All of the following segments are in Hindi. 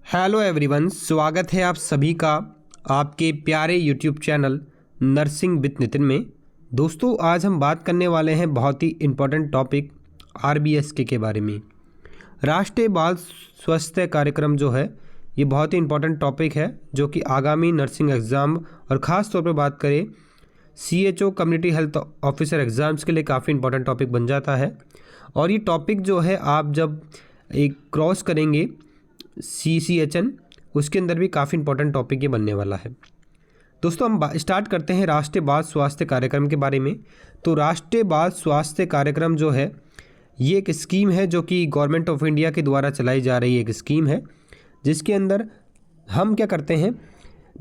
हेलो एवरीवन, स्वागत है आप सभी का आपके प्यारे YouTube channel nursing with Nitin में। दोस्तों, आज हम बात करने वाले हैं बहुत ही इम्पोर्टेंट टॉपिक आरबीएसके के बारे में। राष्ट्रीय बाल स्वास्थ्य कार्यक्रम जो है ये बहुत ही इम्पोर्टेंट टॉपिक है जो कि आगामी नर्सिंग एग्ज़ाम और ख़ास तौर पर बात करें CHO community health officer exams के लिए काफ़ी इम्पोर्टेंट टॉपिक बन जाता है। और ये टॉपिक जो है आप जब एक क्रॉस करेंगे CCHN उसके अंदर भी काफ़ी इंपॉर्टेंट टॉपिक ये बनने वाला है। दोस्तों, हम स्टार्ट करते हैं राष्ट्रीय बाल स्वास्थ्य कार्यक्रम के बारे में। तो राष्ट्रीय बाल स्वास्थ्य कार्यक्रम जो है ये एक स्कीम है जो कि गवर्नमेंट ऑफ इंडिया के द्वारा चलाई जा रही एक स्कीम है, जिसके अंदर हम क्या करते हैं,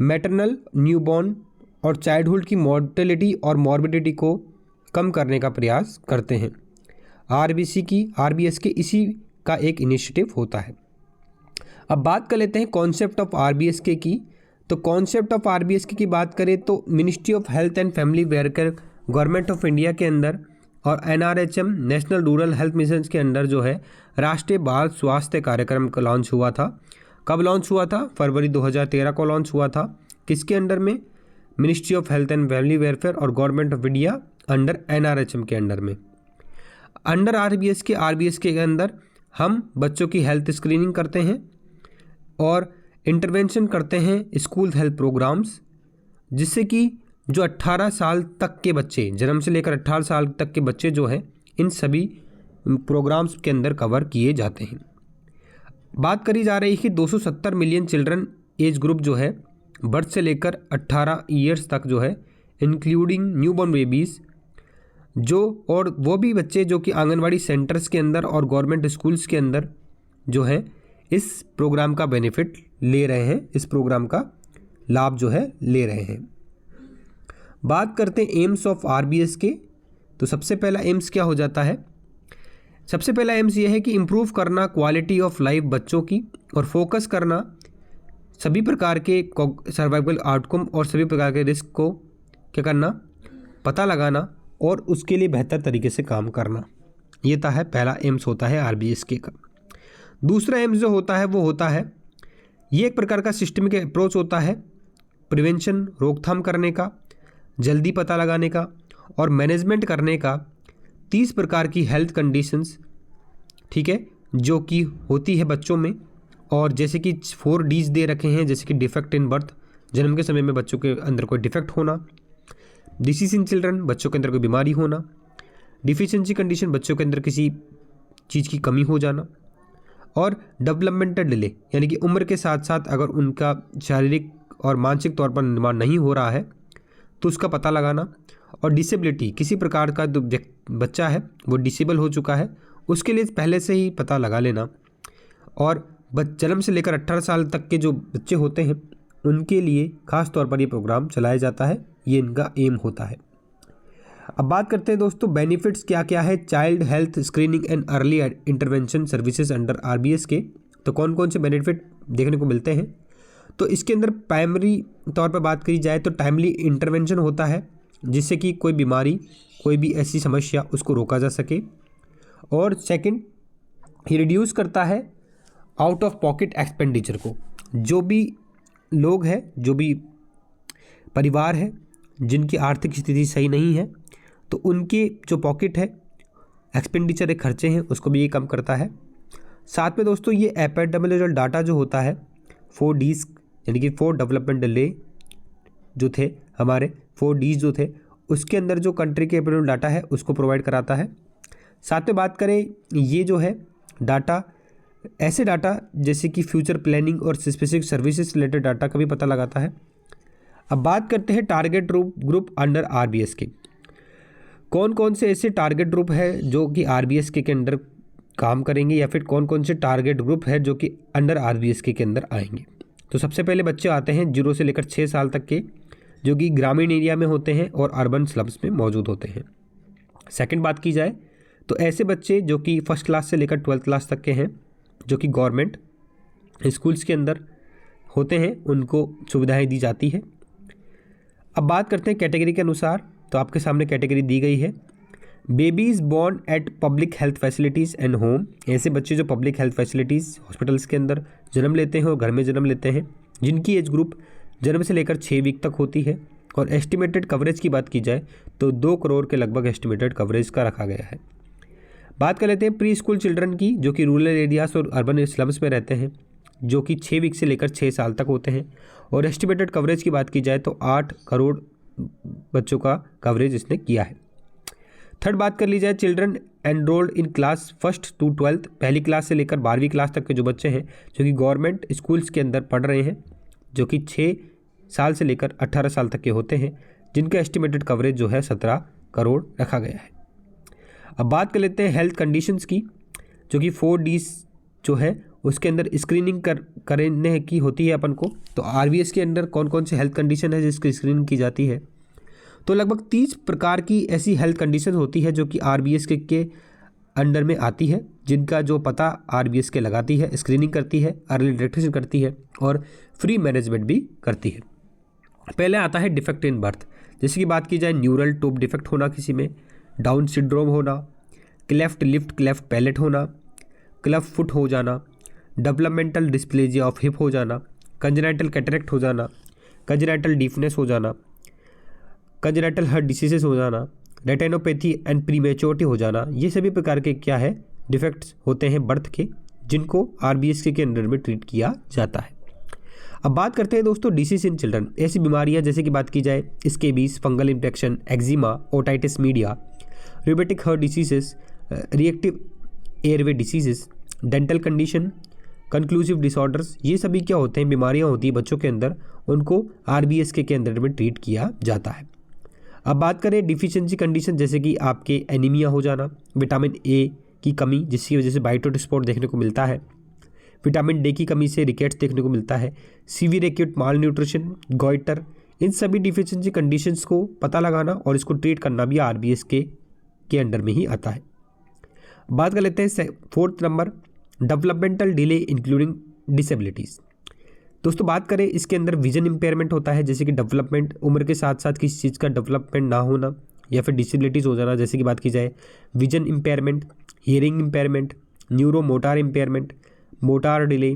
मैटरनल, न्यूबॉर्न और चाइल्डहुड की मॉर्टेलिटी और मॉर्बिडिटी को कम करने का प्रयास करते हैं। आरबीएस के इसी का एक इनिशिएटिव होता है। अब बात कर लेते हैं कॉन्सेप्ट ऑफ आरबीएसके की। तो कॉन्सेप्ट ऑफ आरबीएसके की बात करें तो ministry of health and family welfare government of India के अंदर और NRHM national rural health mission के अंदर जो है राष्ट्रीय बाल स्वास्थ्य कार्यक्रम का लॉन्च हुआ था। कब लॉन्च हुआ था? फरवरी 2013 को लॉन्च हुआ था। किसके अंडर में? Ministry of health and family welfare और government of India under NRHM के अंडर में। अंडर आरबीएसके के अंदर हम बच्चों की हेल्थ स्क्रीनिंग करते हैं और इंटरवेंशन करते हैं स्कूल हेल्थ प्रोग्राम्स, जिससे कि जो 18 साल तक के बच्चे, जन्म से लेकर 18 साल तक के बच्चे जो हैं, इन सभी प्रोग्राम्स के अंदर कवर किए जाते हैं। बात करी जा रही है कि 270 मिलियन चिल्ड्रन एज ग्रुप जो है बर्थ से लेकर 18 ईयर्स तक जो है, इंक्लूडिंग न्यूबॉर्न बेबीज़, जो और वो भी बच्चे जो कि आंगनवाड़ी सेंटर्स के अंदर और गवर्नमेंट स्कूल्स के अंदर जो है इस प्रोग्राम का बेनिफिट ले रहे हैं, इस प्रोग्राम का लाभ जो है ले रहे हैं। बात करते हैं एम्स ऑफ आरबीएस के। तो सबसे पहला एम्स क्या हो जाता है? सबसे पहला एम्स ये है कि इम्प्रूव करना क्वालिटी ऑफ लाइफ बच्चों की और फोकस करना सभी प्रकार के सर्वाइवल आउटकम और सभी प्रकार के रिस्क को क्या करना, पता लगाना और उसके लिए बेहतर तरीके से काम करना। ये था है पहला एम्स होता है आरबीएसके का। दूसरा एम्स जो होता है वो होता है, ये एक प्रकार का सिस्टमिक अप्रोच होता है प्रिवेंशन, रोकथाम करने का, जल्दी पता लगाने का और मैनेजमेंट करने का 30 प्रकार की हेल्थ कंडीशंस, ठीक है, जो कि होती है बच्चों में। और जैसे कि 4 Ds दे रखे हैं, जैसे कि डिफेक्ट इन बर्थ, जन्म के समय में बच्चों के अंदर कोई डिफेक्ट होना, डिसीज इन चिल्ड्रन, बच्चों के अंदर कोई बीमारी होना, डिफिशिएंसी कंडीशन, बच्चों के अंदर किसी चीज़ की कमी हो जाना, और डेवलपमेंटल डिले, यानी कि उम्र के साथ साथ अगर उनका शारीरिक और मानसिक तौर पर निर्माण नहीं हो रहा है तो उसका पता लगाना, और डिसेबिलिटी, किसी प्रकार का जो बच्चा है वो डिसेबल हो चुका है उसके लिए पहले से ही पता लगा लेना। और जन्म से लेकर 18 साल तक के जो बच्चे होते हैं उनके लिए खास तौर पर ये प्रोग्राम चलाया जाता है, ये इनका एम होता है। अब बात करते हैं दोस्तों बेनिफिट्स क्या क्या है child health screening and early intervention services under RBS के। तो कौन कौन से बेनिफिट देखने को मिलते हैं? तो इसके अंदर प्राइमरी तौर पर बात करी जाए तो टाइमली इंटरवेंशन होता है, जिससे कि कोई बीमारी, कोई भी ऐसी समस्या उसको रोका जा सके। और सेकंड, ये रिड्यूस करता है आउट ऑफ पॉकेट एक्सपेंडिचर को। जो भी लोग हैं, जो भी परिवार है जिनकी आर्थिक स्थिति सही नहीं है, तो उनके जो पॉकेट है एक्सपेंडिचर खर्चे हैं उसको भी ये कम करता है। साथ में दोस्तों ये एपिडेमियोलॉजिकल डाटा जो होता है 4 Ds, यानी कि 4 डेवलपमेंट डिले जो थे हमारे 4 Ds जो थे, उसके अंदर जो कंट्री के एपिडेमियोलॉजिकल डाटा है उसको प्रोवाइड कराता है। साथ में बात करें ये जो है डाटा, ऐसे डाटा जैसे कि फ्यूचर प्लानिंग और स्पेसिफिक सर्विसेज रिलेटेड डाटा का भी पता लगाता है। अब बात करते हैं टारगेट ग्रुप अंडर आरबीएस के। कौन कौन से ऐसे टारगेट ग्रुप है जो कि आरबीएसके के अंदर काम करेंगे, या फिर कौन कौन से टारगेट ग्रुप है जो कि अंडर आरबीएसके के अंदर आएंगे? तो सबसे पहले बच्चे आते हैं 0 से लेकर 6 साल तक के, जो कि ग्रामीण एरिया में होते हैं और अर्बन स्लम्स में मौजूद होते हैं। सेकंड बात की जाए तो ऐसे बच्चे जो कि फर्स्ट क्लास से लेकर 12th क्लास तक के हैं, जो कि गवर्नमेंट स्कूल्स के अंदर होते हैं, उनको सुविधाएँ दी जाती है। अब बात करते हैं कैटेगरी के अनुसार। तो आपके सामने कैटेगरी दी गई है। Babies born at public health facilities and home, ऐसे बच्चे जो पब्लिक हेल्थ फैसिलिटीज़ हॉस्पिटल्स के अंदर जन्म लेते हैं और घर में जन्म लेते हैं, जिनकी एज ग्रुप जन्म से लेकर 6 वीक तक होती है। और एस्टिमेटेड कवरेज की बात की जाए तो 2 करोड़ के लगभग एस्टिमेटेड कवरेज का रखा गया है। बात कर लेते हैं प्री स्कूल चिल्ड्रन की, जो कि रूरल एरियाज़ और अर्बन स्लम्स में रहते हैं, जो कि 6 वीक से लेकर 6 साल तक होते हैं। और एस्टिमेटेड कवरेज की बात की जाए तो 8 करोड़ बच्चों का कवरेज इसने किया है। थर्ड बात कर ली जाए children enrolled in class 1st to 12th, पहली क्लास से लेकर 12वीं क्लास तक के जो बच्चे हैं जो कि गवर्नमेंट स्कूल्स के अंदर पढ़ रहे हैं, जो कि 6 साल से लेकर 18 साल तक के होते हैं, जिनका एस्टिमेटेड कवरेज जो है 17 करोड़ रखा गया है। अब बात कर लेते हैं हेल्थ कंडीशंस की, जो कि 4Ds जो है उसके अंदर स्क्रीनिंग करने की होती है अपन को। तो RBS के अंदर कौन कौन से हेल्थ कंडीशन है जिसकी स्क्रीनिंग की जाती है, तो लगभग 30 प्रकार की ऐसी हेल्थ कंडीशन होती है जो कि RBS के अंडर में आती है, जिनका जो पता RBS के लगाती है, स्क्रीनिंग करती है, अर्ली डिटेक्शन करती है और फ्री मैनेजमेंट भी करती है। पहले आता है डिफेक्ट इन बर्थ, जैसे कि बात की जाए न्यूरल ट्यूब डिफेक्ट होना किसी में, डाउन सिंड्रोम होना, क्लेफ्ट लिफ्ट क्लेफ्ट पैलेट होना, क्लफ फुट हो जाना, डेवलपमेंटल डिस्प्लेजिया ऑफ हिप हो जाना, कंजेनाइटल कैटरेक्ट हो जाना, कंजेनाइटल डीफनेस हो जाना, कंजेनाइटल हार्ट डिसीजेस हो जाना, रेटिनोपैथी एंड प्रीमेच्योरिटी हो जाना, ये सभी प्रकार के क्या है डिफेक्ट्स होते हैं बर्थ के, जिनको RBS के अंडर में ट्रीट किया जाता है। अब बात करते हैं दोस्तों डिसीज इन चिल्ड्रन, ऐसी बीमारियां जैसे कि बात की जाए scabies, fungal infection, eczema, otitis media, rheumatic heart diseases, reactive airway diseases, dental condition, conclusive disorders, ये सभी क्या होते हैं बीमारियां होती है बच्चों के अंदर, उनको RBS के अंदर में ट्रीट किया जाता है। अब बात करें डिफिशियंसी कंडीशन, जैसे कि आपके एनीमिया हो जाना, विटामिन A की कमी जिसकी वजह से बाइटोट स्पॉट देखने को मिलता है, विटामिन D की कमी से रिकेट्स देखने को मिलता है, सीवियर एक्यूट माल न्यूट्रिशन, गॉइटर, इन सभी डिफिशियंसी कंडीशंस को पता लगाना और इसको ट्रीट करना भी RBS के अंडर में ही आता है। बात कर लेते हैं 4th number developmental delay including disabilities. दोस्तों बात करें इसके अंदर विजन इम्पेयरमेंट होता है, जैसे कि डेवलपमेंट उम्र के साथ साथ किसी चीज़ का डेवलपमेंट ना होना या फिर डिसेबिलिटीज़ हो जाना, जैसे कि बात की जाए vision impairment, hearing impairment, neuro motor impairment, motor delay,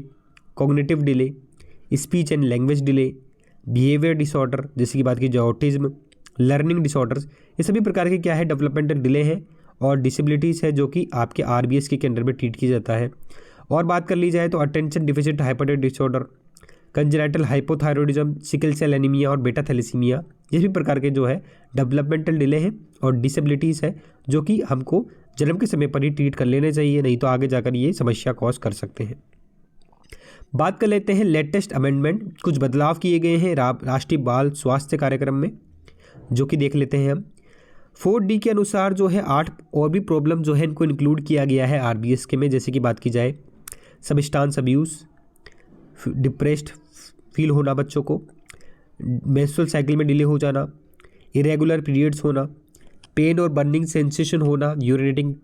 cognitive delay, speech and language delay, behaviour disorder जैसे कि बात की जाए ऑटिज्म, लर्निंग डिसऑर्डर्स, ये सभी प्रकार के क्या है डेवलपमेंटल डिले है और डिसेबिलिटीज़ है जो कि आपके RBS के अंडर में ट्रीट किया जाता है। और बात कर ली जाए तो attention deficit hypertensive disorder, congenital hypothyroidism, sickle cell anaemia और बेटा थैलेसीमिया, ये भी प्रकार के जो है डेवलपमेंटल डिले हैं और डिसेबिलिटीज़ है जो कि हमको जन्म के समय पर ही ट्रीट कर लेने चाहिए, नहीं तो आगे जाकर ये समस्या कॉज कर सकते हैं। बात कर लेते हैं लेटेस्ट अमेंडमेंट, कुछ बदलाव किए गए हैं राष्ट्रीय बाल स्वास्थ्य कार्यक्रम में, जो कि देख लेते हैं हम। 4D के अनुसार जो है 8 और भी प्रॉब्लम जो है इनको इंक्लूड किया गया है RBS के में, जैसे कि बात की जाए सब्सटेंस अब्यूज़, डिप्रेस्ड फील होना बच्चों को, मेंस्ट्रुअल साइकिल में डिले हो जाना, इरेगुलर पीरियड्स होना, पेन और बर्निंग सेंसेशन होना यूरिनेटिंग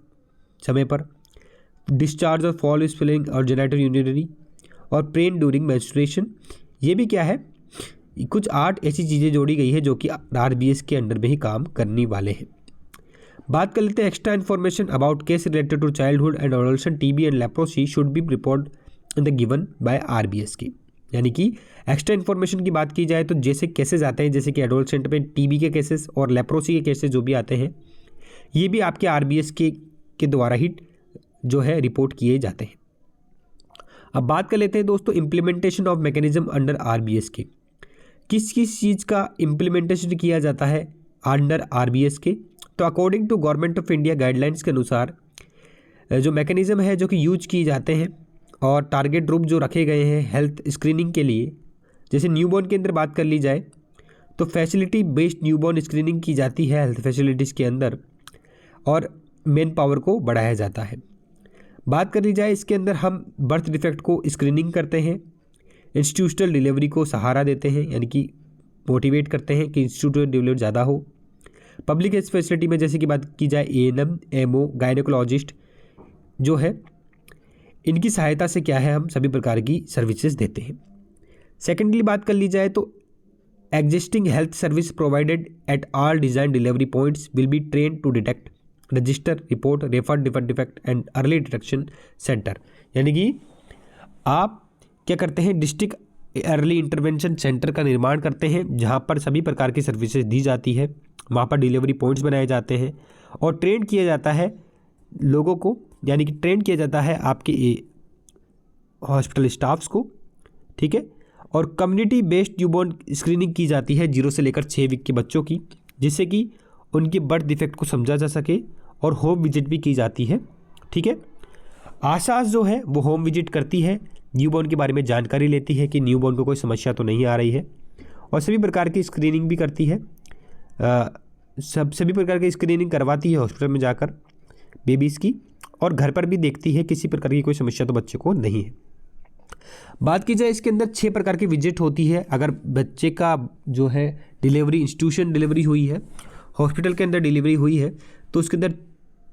समय पर, डिस्चार्ज और फॉल स्पेलिंग और जेनिटल यूरिनरी और पेन ड्यूरिंग मेंस्ट्रुएशन, ये भी क्या है कुछ 8 ऐसी चीज़ें जोड़ी गई है जो कि RBS के अंडर में ही काम करने वाले हैं। बात कर लेते हैं extra information about case related to childhood and adolescent TB and leprosy should be report in the given by RBS की, यानी कि एक्स्ट्रा इन्फॉर्मेशन की बात की जाए तो जैसे केसेस आते हैं, जैसे कि एडोलसेंट में TB के केसेस और लेप्रोसी के केसेस जो भी आते हैं, ये भी आपके RBS के द्वारा ही जो है रिपोर्ट किए जाते हैं। अब बात कर लेते हैं दोस्तों implementation of mechanism under RBS के, किस किस चीज़ का इम्प्लीमेंटेशन किया जाता है अंडर RBS के। तो according to government of India guidelines के अनुसार जो मैकेनिज्म है जो कि यूज किए जाते हैं और टारगेट ग्रुप जो रखे गए हैं हेल्थ स्क्रीनिंग के लिए, जैसे न्यूबॉर्न के अंदर बात कर ली जाए तो फैसिलिटी बेस्ड न्यूबॉर्न स्क्रीनिंग की जाती है हेल्थ फैसिलिटीज़ के अंदर और मेन पावर को बढ़ाया जाता है। बात कर ली जाए इसके अंदर हम बर्थ डिफेक्ट को स्क्रीनिंग करते हैं, इंस्टीट्यूशनल डिलीवरी को सहारा देते हैं, यानी कि मोटिवेट करते हैं कि इंस्टीट्यूशनल डिलीवरी ज़्यादा हो। पब्लिक हेल्थ फैसिलिटी में जैसे कि बात की जाए ANM, MO, गायनेकोलॉजिस्ट जो है इनकी सहायता से क्या है हम सभी प्रकार की सर्विसेज देते हैं। सेकेंडली बात कर ली जाए तो existing health service provided at all design delivery points will be train to detect register, report, refer, defect and early detection centre. यानी कि आप क्या करते हैं, डिस्ट्रिक्ट अर्ली इंटरवेंशन सेंटर का निर्माण करते हैं जहां पर सभी प्रकार की सर्विसेज दी जाती है। वहां पर डिलीवरी पॉइंट्स बनाए जाते हैं और ट्रेन किया जाता है लोगों को, यानी कि ट्रेन किया जाता है आपके हॉस्पिटल स्टाफ्स को, ठीक है। और कम्युनिटी बेस्ड न्यूबॉर्न स्क्रीनिंग की जाती है 0 से लेकर 6 वीक के बच्चों की, जिससे कि उनके बर्थ डिफेक्ट को समझा जा सके, और होम विजिट भी की जाती है, ठीक है। आशास जो है वो होम विजिट करती है, न्यूबॉर्न के बारे में जानकारी लेती है कि न्यूबॉर्न को कोई समस्या तो नहीं आ रही है, और सभी प्रकार की स्क्रीनिंग भी करती है। सभी प्रकार की स्क्रीनिंग करवाती है हॉस्पिटल में जाकर बेबीज़ की, और घर पर भी देखती है किसी प्रकार की कोई समस्या तो बच्चे को नहीं है। बात की जाए इसके अंदर 6 प्रकार की विजिट होती है। अगर बच्चे का जो है डिलीवरी इंस्टीट्यूशन डिलीवरी हुई है, हॉस्पिटल के अंदर डिलीवरी हुई है, तो उसके अंदर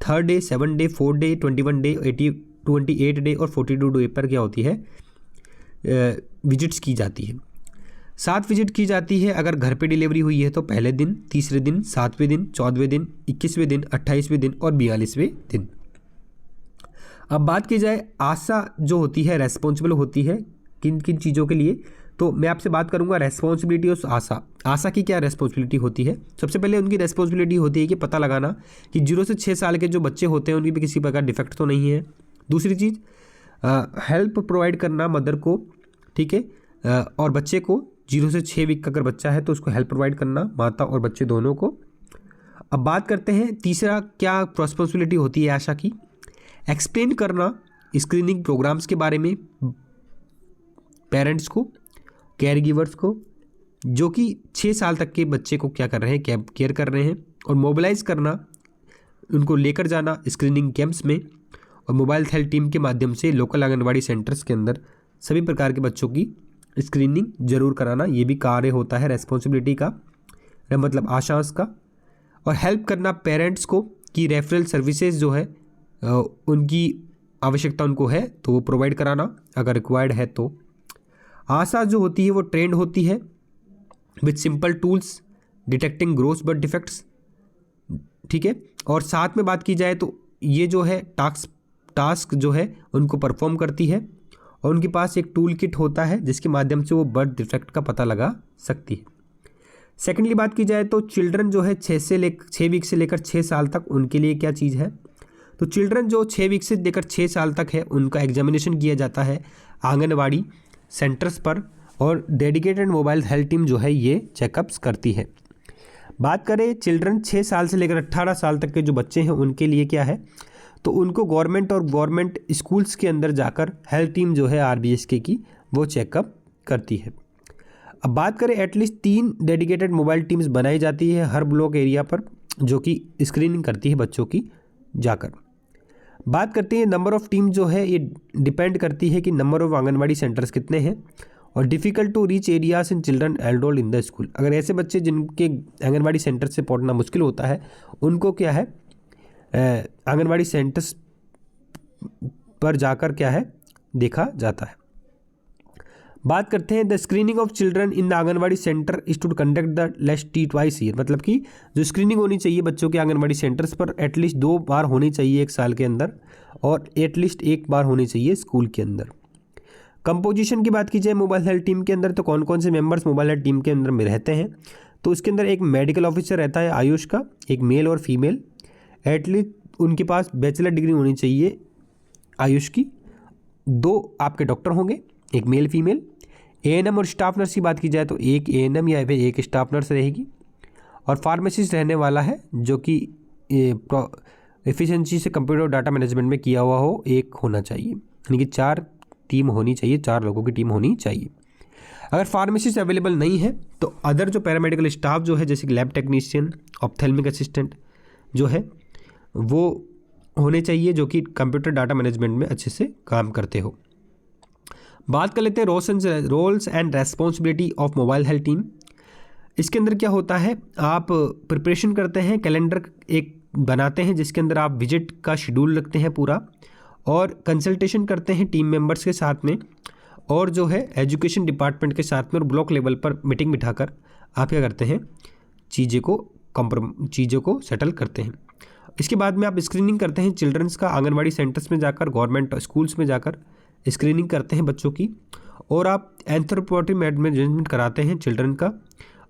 3rd day, 7 day, 4 day, 21 day, 28 day और 42 डे पर क्या होती है, विजिट्स की जाती है। 7 विजिट की जाती है अगर घर पे डिलीवरी हुई है तो पहले दिन, तीसरे दिन, 7वें दिन, 14वें दिन, 21वें दिन, 28वें दिन और 42वें दिन। अब बात की जाए आशा जो होती है रेस्पॉन्सिबल होती है किन किन चीज़ों के लिए, तो मैं आपसे बात करूंगा रेस्पॉन्सिबिलिटी और आशा की क्या रेस्पॉन्सिबिलिटी होती है। सबसे पहले उनकी रेस्पॉन्सिबिलिटी होती है कि पता लगाना कि 0 से 6 साल के जो बच्चे होते हैं उनकी भी किसी प्रकार डिफेक्ट तो नहीं है। दूसरी चीज़ हेल्प प्रोवाइड करना मदर को, ठीक है, और बच्चे को 0 से 6 वीक का अगर बच्चा है तो उसको हेल्प प्रोवाइड करना, माता और बच्चे दोनों को। अब बात करते हैं तीसरा क्या रेस्पॉन्सिबिलिटी होती है आशा की, एक्सप्लेन करना स्क्रीनिंग प्रोग्राम्स के बारे में पेरेंट्स को, केयर गिवर्स को, जो कि 6 साल तक के बच्चे को क्या कर रहे हैं, केयर कर रहे हैं, और मोबिलाइज करना, उनको लेकर जाना स्क्रीनिंग कैंप्स में, और मोबाइल हेल्थ टीम के माध्यम से लोकल आंगनबाड़ी सेंटर्स के अंदर सभी प्रकार के बच्चों की स्क्रीनिंग जरूर कराना। ये भी कार्य होता है रेस्पॉन्सिबिलिटी का, मतलब आशास का। और हेल्प करना पेरेंट्स को कि रेफरल सर्विसेज जो है उनकी आवश्यकता उनको है तो वो प्रोवाइड कराना अगर रिक्वायर्ड है तो। आशा जो होती है वो ट्रेंड होती है with simple tools detecting growth birth defects, ठीक है। और साथ में बात की जाए तो ये जो है टास्क जो है उनको परफॉर्म करती है, और उनके पास एक टूल किट होता है जिसके माध्यम से वो बर्थ डिफेक्ट का पता लगा सकती है। सेकेंडली बात की जाए तो चिल्ड्रन जो है 6 वीक से लेकर 6 साल तक उनके लिए क्या चीज़ है, तो चिल्ड्रन जो 6 वीक से लेकर 6 साल तक है उनका एग्जामिनेशन किया जाता है आंगनवाड़ी सेंटर्स पर, और डेडिकेटेड मोबाइल हेल्थ टीम जो है ये चेकअप्स करती है। बात करें चिल्ड्रन 6 साल से लेकर 18 साल तक के जो बच्चे हैं उनके लिए क्या है, तो उनको गवर्नमेंट स्कूल्स के अंदर जाकर हेल्थ टीम जो है RBSK की वो चेकअप करती है। अब बात करें एटलीस्ट 3 डेडिकेटेड मोबाइल टीम्स बनाई जाती है हर ब्लॉक एरिया पर जो कि स्क्रीनिंग करती है बच्चों की जाकर। बात करते हैं नंबर ऑफ़ टीम जो है ये डिपेंड करती है कि नंबर ऑफ़ आंगनवाड़ी सेंटर्स कितने हैं, और difficult to reach areas in children enrolled in the school. अगर ऐसे बच्चे जिनके आंगनवाड़ी सेंटर से पहुंचना मुश्किल होता है उनको क्या है आंगनवाड़ी सेंटर्स पर जाकर क्या है देखा जाता है। बात करते हैं the screening of children in the anganwadi centre is to conduct the least टी ट्वाइस ईयर, मतलब कि जो स्क्रीनिंग होनी चाहिए बच्चों के आंगनवाड़ी सेंटर्स पर एटलीस्ट 2 बार होनी चाहिए 1 साल के अंदर, और एटलीस्ट 1 बार होनी चाहिए स्कूल के अंदर। कंपोजिशन की बात की जाए मोबाइल हेल्थ टीम के अंदर तो कौन कौन से मेंबर्स मोबाइल हेल्थ टीम के अंदर में रहते हैं, तो उसके अंदर एक मेडिकल ऑफिसर रहता है आयुष का, एक मेल और फीमेल, एटलीस्ट उनके पास बैचलर डिग्री होनी चाहिए आयुष की, 2 आपके डॉक्टर होंगे, एक मेल फीमेल। ANM और स्टाफ नर्स की बात की जाए तो एक ANM या फिर एक स्टाफ नर्स रहेगी, और फार्मासिस्ट रहने वाला है जो कि एफिशिएंसी से कंप्यूटर डाटा मैनेजमेंट में किया हुआ हो, एक होना चाहिए, यानी कि 4 टीम होनी चाहिए, 4 लोगों की टीम होनी चाहिए। अगर फार्मासिस्ट अवेलेबल नहीं है तो अदर जो पैरामेडिकल स्टाफ जो है जैसे कि लैब टेक्नीशियन, ऑप्थेल्मिक असिस्टेंट जो है वो होने चाहिए जो कि कंप्यूटर डाटा मैनेजमेंट में अच्छे से काम करते हो। बात कर लेते हैं roles and responsibility of mobile health team. इसके अंदर क्या होता है, आप प्रिपरेशन करते हैं, कैलेंडर एक बनाते हैं जिसके अंदर आप विजिट का शेड्यूल रखते हैं पूरा, और कंसल्टेशन करते हैं टीम मेंबर्स के साथ में, और जो है एजुकेशन डिपार्टमेंट के साथ में और ब्लॉक लेवल पर मीटिंग बिठाकर आप क्या करते हैं चीज़ों को सेटल करते हैं। इसके बाद में आप स्क्रीनिंग करते हैं चिल्ड्रंस का, आंगनवाड़ी सेंटर्स में जाकर, गवर्नमेंट स्कूल्स में जाकर स्क्रीनिंग करते हैं बच्चों की, और आप एंथ्रोपोमेट्री मैनेजमेंट कराते हैं चिल्ड्रन का,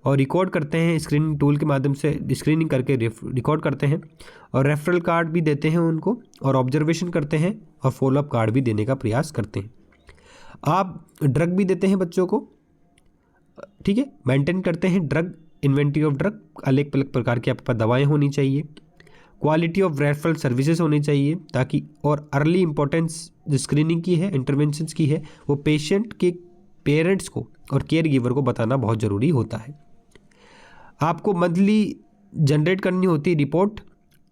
और रिकॉर्ड करते हैं स्क्रीनिंग टूल के माध्यम से, स्क्रीनिंग करके रिकॉर्ड करते हैं, और रेफरल कार्ड भी देते हैं उनको, और ऑब्जर्वेशन करते हैं, और फॉलोअप कार्ड भी देने का प्रयास करते हैं। आप ड्रग भी देते हैं बच्चों को, ठीक है, मेंटेन करते हैं ड्रग इन्वेंटरी ऑफ ड्रग, अलग अलग प्रकार की आपके पास दवाएँ होनी चाहिए, क्वालिटी ऑफ रेफरल सर्विसेज होनी चाहिए ताकि, और अर्ली इंपॉर्टेंस जो स्क्रीनिंग की है, इंटरवेंशंस की है, वो पेशेंट के पेरेंट्स को और केयर गिवर को बताना बहुत ज़रूरी होता है। आपको मंथली जनरेट करनी होती है रिपोर्ट,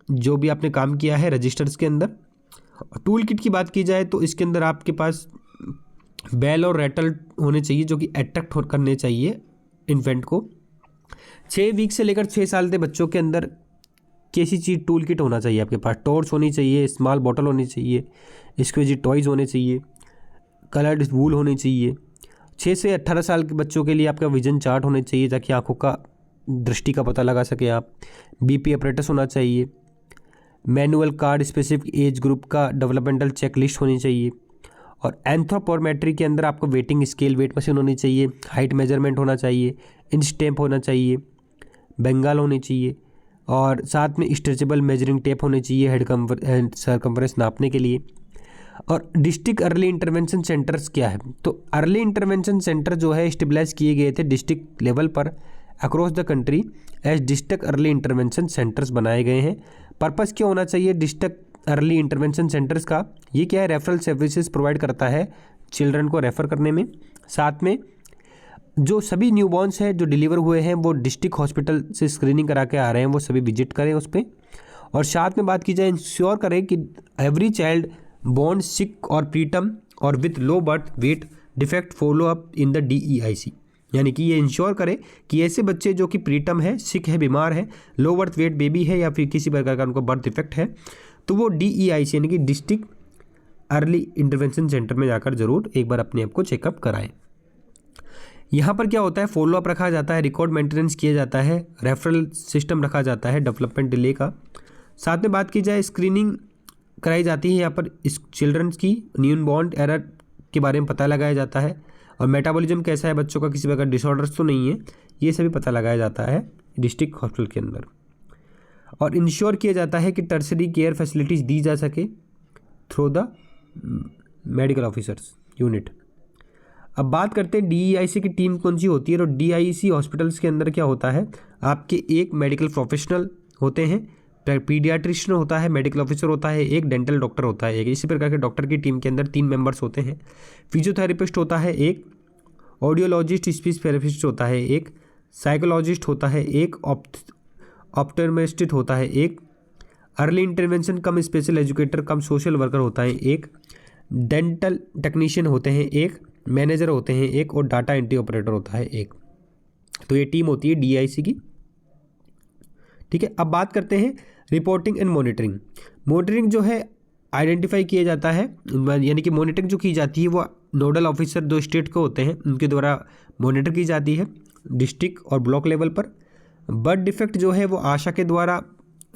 जो भी आपने काम किया है रजिस्टर्स के अंदर। टूल किट की बात की जाए तो इसके अंदर आपके पास बेल और रैटल होने चाहिए जो कि अट्रैक्ट करने चाहिए इन्फेंट को। 6 वीक से लेकर 6 साल के बच्चों के अंदर कैसी चीज़ टूल किट होना चाहिए आपके पास, टॉर्च होनी चाहिए, स्मॉल बॉटल होनी चाहिए, स्क्वेजी टॉयज़ होने चाहिए, कलर्ड वूल होनी चाहिए। 6 से 18 साल के बच्चों के लिए आपका विजन चार्ट होने चाहिए ताकि आंखों का दृष्टि का पता लगा सके आप। बीपी ऑपरेटर्स होना चाहिए, manual card specific age group का डेवलपमेंटल चेकलिस्ट होनी चाहिए, और एंथ्रोपोमेट्री के अंदर आपको वेटिंग स्केल, वेट मशीन होनी चाहिए, हाइट मेजरमेंट होना चाहिए, इंस्टेम्प होना चाहिए, बेंगाल होनी चाहिए, और साथ में स्ट्रेचेबल मेजरिंग टेप होनी चाहिए हेड सरकम्फ्रेंस नापने के लिए। और डिस्ट्रिक्ट अर्ली इंटरवेंशन सेंटर्स क्या है, तो अर्ली इंटरवेंशन सेंटर जो है स्टेबलाइज किए गए थे डिस्ट्रिक्ट लेवल पर across the country as district early intervention centres बनाए गए हैं। पर्पस क्या होना चाहिए डिस्ट्रिक्ट अर्ली इंटरवेंशन सेंटर्स का, ये क्या है, रेफरल सर्विसेज प्रोवाइड करता है चिल्ड्रन को रेफ़र करने में। साथ में जो सभी न्यूबॉर्न्स हैं जो डिलीवर हुए हैं वो डिस्ट्रिक्ट हॉस्पिटल से स्क्रीनिंग करा के आ रहे हैं, वो सभी विजिट करें उस पर। और साथ में बात की जाए, इंश्योर करें कि एवरी चाइल्ड बोर्न सिक और प्रीटर्म और with low birth weight defect follow up in the DEIC, यानी कि ये इंश्योर करे कि ऐसे बच्चे जो कि प्रीटर्म है, सिक है, बीमार है, लो बर्थ वेट बेबी है, या फिर किसी प्रकार का उनको बर्थ डिफेक्ट है, तो वो DEIC यानी कि डिस्ट्रिक्ट अर्ली इंटरवेंशन सेंटर में जाकर ज़रूर एक बार अपने आप को चेकअप कराएं। यहाँ पर क्या होता है, फॉलोअप रखा जाता है, रिकॉर्ड मेंटेनेंस किया जाता है, रेफरल सिस्टम रखा जाता है डेवलपमेंट डिले का। साथ में बात की जाए, स्क्रीनिंग कराई जाती है यहाँ पर इस चिल्ड्रंस की, न्यूबॉर्न एरर के बारे में पता लगाया जाता है, और मेटाबॉलिज्म कैसा है बच्चों का, किसी प्रकार डिसऑर्डर्स तो नहीं है, ये सभी पता लगाया जाता है डिस्ट्रिक्ट हॉस्पिटल के अंदर। और इंश्योर किया जाता है कि टर्सरी केयर फैसिलिटीज़ दी जा सके through the medical officers unit. अब बात करते हैं DEIC की टीम कौन सी होती है, और DEIC हॉस्पिटल्स के अंदर क्या होता है, आपके एक मेडिकल प्रोफेशनल होते हैं, पीडियाट्रिशियन होता है, मेडिकल ऑफिसर होता है एक, डेंटल डॉक्टर होता है एक। इसी प्रकार के डॉक्टर की टीम के अंदर 3 मेंबर्स होते हैं। फिजियोथेरेपिस्ट होता है एक, ऑडियोलॉजिस्ट स्पीच थेरेपिस्ट होता है एक, साइकोलॉजिस्ट होता है एक, ऑप्टोमेट्रिस्ट होता है एक, अर्ली इंटरवेंशन कम स्पेशल एजुकेटर कम सोशल वर्कर होता है एक, डेंटल टेक्नीशियन होते हैं एक, मैनेजर होते हैं एक, और डाटा एंट्री ऑपरेटर होता है एक। तो ये टीम होती है DEIC की, ठीक है। अब बात करते हैं रिपोर्टिंग एंड मॉनिटरिंग। मॉनिटरिंग जो है आइडेंटिफाई किया जाता है, यानी कि मॉनिटरिंग जो की जाती है वो नोडल ऑफिसर जो स्टेट के होते हैं उनके द्वारा मॉनिटर की जाती है डिस्ट्रिक्ट और ब्लॉक लेवल पर। बर्थ डिफेक्ट जो है वो आशा के द्वारा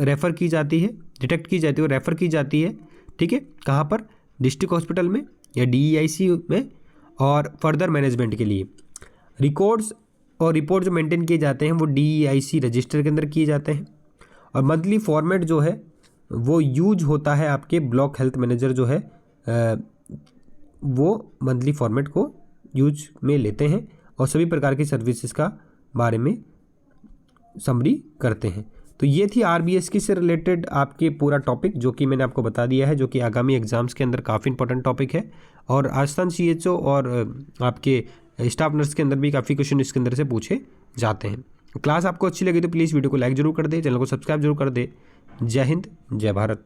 रेफ़र की जाती है, डिटेक्ट की जाती है और रेफ़र की जाती है, ठीक है। कहाँ पर, डिस्ट्रिक्ट हॉस्पिटल में या DEIC में, और फर्दर मैनेजमेंट के लिए रिकॉर्ड्स और रिपोर्ट जो मेंटेन किए जाते हैं वो DEIC रजिस्टर के अंदर किए जाते हैं। और मंथली फॉर्मेट जो है वो यूज होता है, आपके ब्लॉक हेल्थ मैनेजर जो है वो मंथली फॉर्मेट को यूज में लेते हैं और सभी प्रकार की सर्विसेज का बारे में समरी करते हैं। तो ये थी RBS की से रिलेटेड आपके पूरा टॉपिक जो कि मैंने आपको बता दिया है, जो कि आगामी एग्जाम्स के अंदर काफ़ी इंपॉर्टेंट टॉपिक है। और राजस्थान CHO और आपके स्टाफ नर्स के अंदर भी काफ़ी क्वेश्चन इसके अंदर से पूछे जाते हैं। क्लास आपको अच्छी लगी तो प्लीज़ वीडियो को लाइक जरूर कर दे, चैनल को सब्सक्राइब जरूर कर दे। जय हिंद, जय भारत।